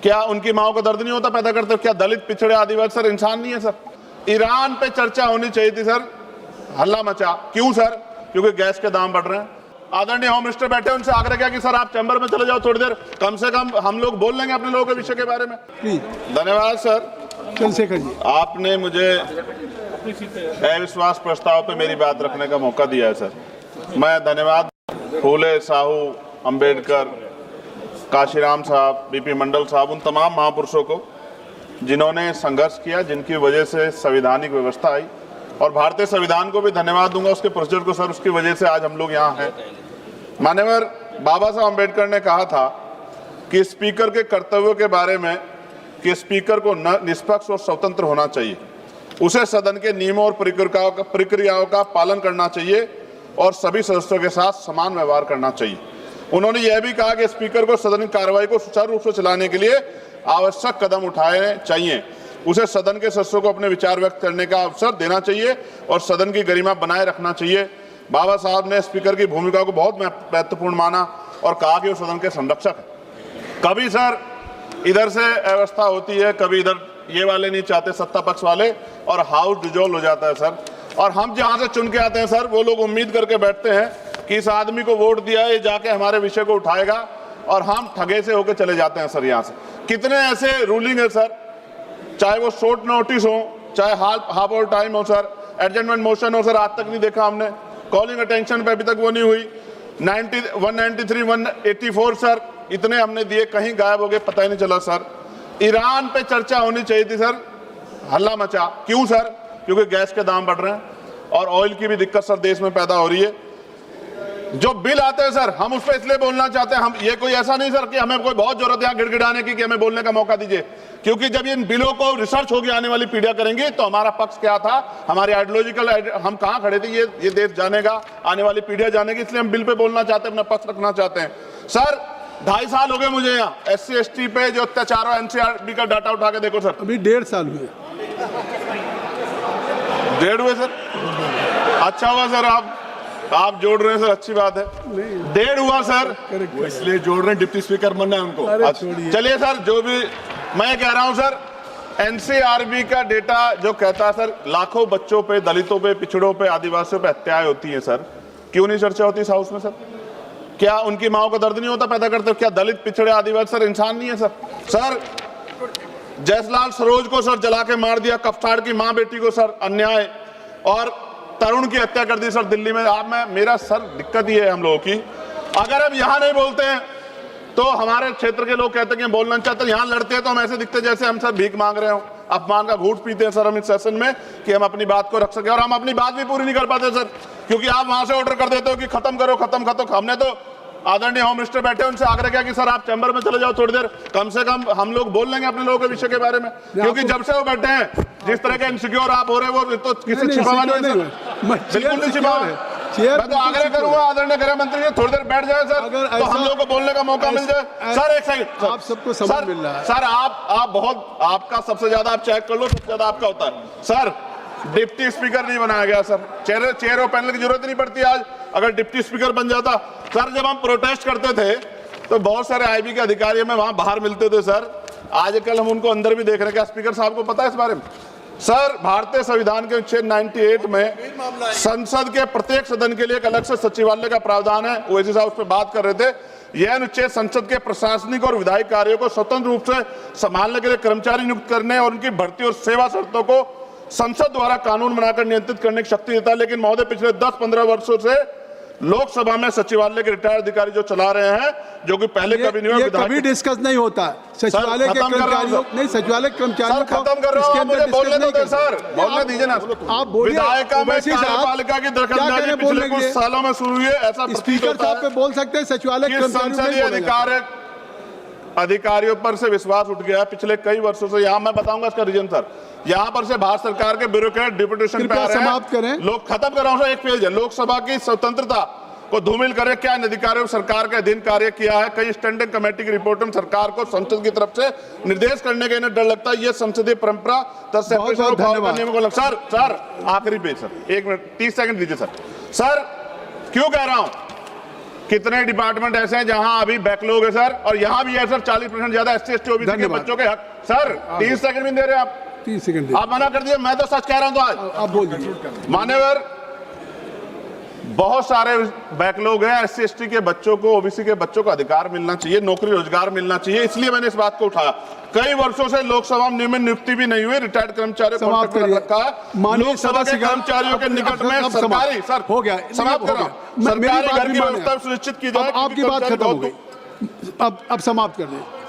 क्या उनकी माओ का दर्द नहीं होता पैदा करते? क्या दलित, पिछड़े, आदिवासी सर इंसान नहीं है सर? ईरान पे चर्चा होनी चाहिए थी सर, हल्ला मचा। क्यों सर? क्योंकि गैस के दाम बढ़ रहे हैं। आदरणीय होम मिनिस्टर बैठे, उनसे आग्रह किया कि सर आप चैम्बर में चले जाओ थोड़ी देर, कम से कम हम लोग बोल लेंगे अपने लोगों के विषय के बारे में। धन्यवाद सर। चंद्रशेखर जी, आपने मुझे अविश्वास प्रस्ताव पे मेरी बात रखने का मौका दिया है सर। मैं धन्यवाद फूले, साहू, अंबेडकर, काशीराम साहब, बीपी मंडल साहब, उन तमाम महापुरुषों को जिन्होंने संघर्ष किया, जिनकी वजह से संवैधानिक व्यवस्था आई, और भारतीय संविधान को भी धन्यवाद दूंगा उसके प्रोसीजर को सर, उसकी वजह से आज हम लोग यहाँ हैं। माननीय बाबा साहब अम्बेडकर ने कहा था कि स्पीकर के कर्तव्यों के बारे में कि स्पीकर को निष्पक्ष और स्वतंत्र होना चाहिए, उसे सदन के नियमों और प्रक्रियाओं का पालन करना चाहिए और सभी सदस्यों के साथ समान व्यवहार करना चाहिए। उन्होंने यह भी कहा कि स्पीकर को सदन की कार्रवाई को सुचारू रूप से चलाने के लिए आवश्यक कदम उठाने चाहिए, उसे सदन के सदस्यों को अपने विचार व्यक्त करने का अवसर देना चाहिए और सदन की गरिमा बनाए रखना चाहिए। बाबा साहब ने स्पीकर की भूमिका को बहुत महत्वपूर्ण माना और कहा कि वो सदन के संरक्षक है। कभी सर इधर से अव्यवस्था होती है, कभी इधर ये वाले नहीं चाहते, सत्ता पक्ष वाले, और हाउस डिजोल्व हो जाता है सर। और हम जहां से चुन के आते हैं सर, वो लोग उम्मीद करके बैठते हैं कि इस आदमी को वोट दिया, ये जाके हमारे विषय को उठाएगा, और हम ठगे से होकर चले जाते हैं सर। यहाँ से कितने ऐसे रूलिंग है सर, चाहे वो शॉर्ट नोटिस हो, चाहे हाफ ऑवर टाइम हो सर, एडजमेंट मोशन हो सर, आज तक नहीं देखा हमने। कॉलिंग अटेंशन पे अभी तक वो नहीं हुई। 193, 184 सर, इतने हमने दिए, कहीं गायब हो गए, पता ही नहीं चला सर। ईरान पे चर्चा होनी चाहिए थी सर, हल्ला मचा। क्यों सर? क्योंकि गैस के दाम बढ़ रहे हैं और ऑयल की भी दिक्कत सर देश में पैदा हो रही है। जो बिल आते हैं सर, हम उस पर इसलिए बोलना चाहते हैं, हम ये कोई ऐसा नहीं सर कि हमें कोई बहुत जरूरत है यहाँ गिड़गिड़ाने की कि हमें बोलने का मौका दीजिए, क्योंकि जब इन बिलों को रिसर्च होगी, आने वाली पीढ़ियां करेंगी, तो हमारा पक्ष क्या था, हमारी आइडियोलॉजिकल हम कहाँ खड़े थे, ये देश जानेगा, आने वाली पीढ़ियां जानेगी। इसलिए हम बिल पे बोलना चाहते हैं, अपना पक्ष रखना चाहते हैं सर। 2.5 साल हो गए मुझे यहाँ SC ST पे जो अत्याचार हो, NCRB का डाटा उठा के देखो सर, अभी 1.5 साल हुए। 1.5 हुए सर? अच्छा हुआ सर, आप जोड़ रहे हैं सर, अच्छी बात है। 1.5 हुआ सर, इसलिए जोड़ रहे हैं, डिप्टी स्पीकर बनना है उनको। चलिए सर, जो भी मैं कह रहा हूं सर, NCRB का डेटा जो कहता है सर, लाखों बच्चों पे, दलितों पे, पिछड़ों पे, आदिवासियों पे हत्याएं होती हैं सर। क्यों नहीं चर्चा होती इस हाउस में सर? क्या उनकी माओ का दर्द नहीं होता पैदा करते? क्या दलित, पिछड़े, आदिवासी सर इंसान नहीं है सर? सर जयसलाल सरोज को सर जला के मार दिया, कफ्ताड़ की माँ बेटी को सर अन्याय, और तरुण की हत्या कर दी सर दिल्ली में। मेरा सर दिक्कत ये है हम लोगों की, अगर हम यहाँ नहीं बोलते हैं तो हमारे क्षेत्र के लोग कहते हैं कि बोलना चाहते हैं, यहाँ लड़ते हैं तो हम ऐसे दिखते जैसे हम सर भीख मांग रहे हो, अपमान का घूंट पीते हैं सर हम इस सेशन में कि हम अपनी बात को रख सके, और हम अपनी बात भी पूरी नहीं कर पाते सर, क्योंकि आप वहां से ऑर्डर कर देते हो कि खत्म करो, खत्म खत्म। हमने तो आदरणीय होम मिनिस्टर बैठे, उनसे आग्रह किया कि सर आप चैम्बर में चले जाओ थोड़ी देर, कम से कम हम लोग बोल लेंगे अपने लोगों के विषय के बारे में, क्योंकि जब से वो बैठे हैं जिस तरह के इनसिक्योर आप हो रहे हैं, वो तो किसी छिपावा नहीं है, बिल्कुल नहीं छिपावा है। मैं तो आग्रह करूंगा आदरणीय गृह मंत्री जी थोड़ी देर बैठ जाए सर, तो हम लोग को बोलने का मौका मिल जाए। सर एक सेकंड, आप सबको समय मिल रहा है सर, आप बहुत, आपका सबसे ज्यादा आप चेक कर लो, सबसे ज्यादा आपका होता है सर। डिप्टी स्पीकर नहीं बनाया गया सर, चेयर और पैनल की जरूरत नहीं पड़ती आज, अगर डिप्टी स्पीकर बन जाता। सर जब हम प्रोटेस्ट करते थे तो बहुत सारे IB के अधिकारी हमें वहां बाहर मिलते थे सर, आजकल हम उनको अंदर भी देख रहे हैं। क्या स्पीकर साहब को पता है इस बारे में? सर भारतीय संविधान के अनुच्छेद 98 में संसद के प्रत्येक सदन के लिए एक अलग से सचिवालय का प्रावधान है। ओवैसी साहब उस पर बात कर रहे थे। यह अनुच्छेद संसद के प्रशासनिक और विधायी कार्यों को स्वतंत्र रूप से संभालने के लिए कर्मचारी नियुक्त करने और उनकी भर्ती और सेवा शर्तों को संसद द्वारा कानून बनाकर नियंत्रित करने की शक्ति देता है। लेकिन महोदय पिछले 10-15 वर्षों से लोकसभा में सचिवालय के रिटायर्ड अधिकारी जो चला रहे हैं, जो कि पहले कभी नहीं हुआ, कभी डिस्कस नहीं होता सचिवालय के कर्मचारियों, नहीं सचिवालय कर्मचारियों को खत्म कर रहा हूं, मुझे बोलने दो सर, बोलने दीजिए ना। आप बोलिए, विधायिका में कार्यपालिका की दखलंदाजी पिछले कुछ सालों में शुरू हुई है, ऐसा स्पीकर साहब पे बोल सकते हैं, सचिवालय कर्मचारियों अधिकारियों पर से विश्वास उठ गया पिछले कई वर्षों से। यहाँ मैं बताऊंगा इसका रीजन सर, यहाँ पर से भारत सरकार के ब्यूरोक्रेट डिप्यूटेशन पे आ रहे हैं। समाप्त करें, लोग खत्म कर रहा हूं, एक पेज है। लोकसभा की स्वतंत्रता को धूमिल करे, क्या इन अधिकारियों सरकार के अधीन कार्य किया है? कई स्टैंडिंग कमेटी की रिपोर्ट में सरकार को संसद की तरफ से निर्देश करने का इन्हें डर लगता है। ये संसदीय परंपरा सर आखिरी पेज सर, 1 मिनट 30 सेकंड दीजिए सर। सर क्यों कह रहा हूं, कितने डिपार्टमेंट ऐसे हैं जहां अभी बैकलॉग है सर, और यहां भी है सर 40% ज्यादा SC ST OBC के धन्यवाद। बच्चों के हक। सर 30 सेकंड भी नहीं दे रहे आप, 30 सेकंड दे। आप मना कर दिए। मैं तो सच कह रहा हूं। तो आज आप बोल दीजिए। मान्यवर, बहुत सारे बैकलॉग हैं। SC ST के बच्चों को, OBC के बच्चों को अधिकार मिलना चाहिए, नौकरी रोजगार मिलना चाहिए, इसलिए मैंने इस बात को उठाया। कई वर्षों से लोकसभा में नियुक्ति भी नहीं हुई, रिटायर्ड कर्मचारियों को समाप्त कॉन्ट्रैक्ट करिए। रखा है। माननीय लोकसभा के सदस्य कर्मचारियों के निकट में अब सरकारी सर हो गया, समाप्त हो करो। गया। मेरी सरकारी बात घर भी की माने। व्यवस्था सुनिश्चित की जाए। अब आपकी बात खत्म हो गई, अब समाप्त कर दें।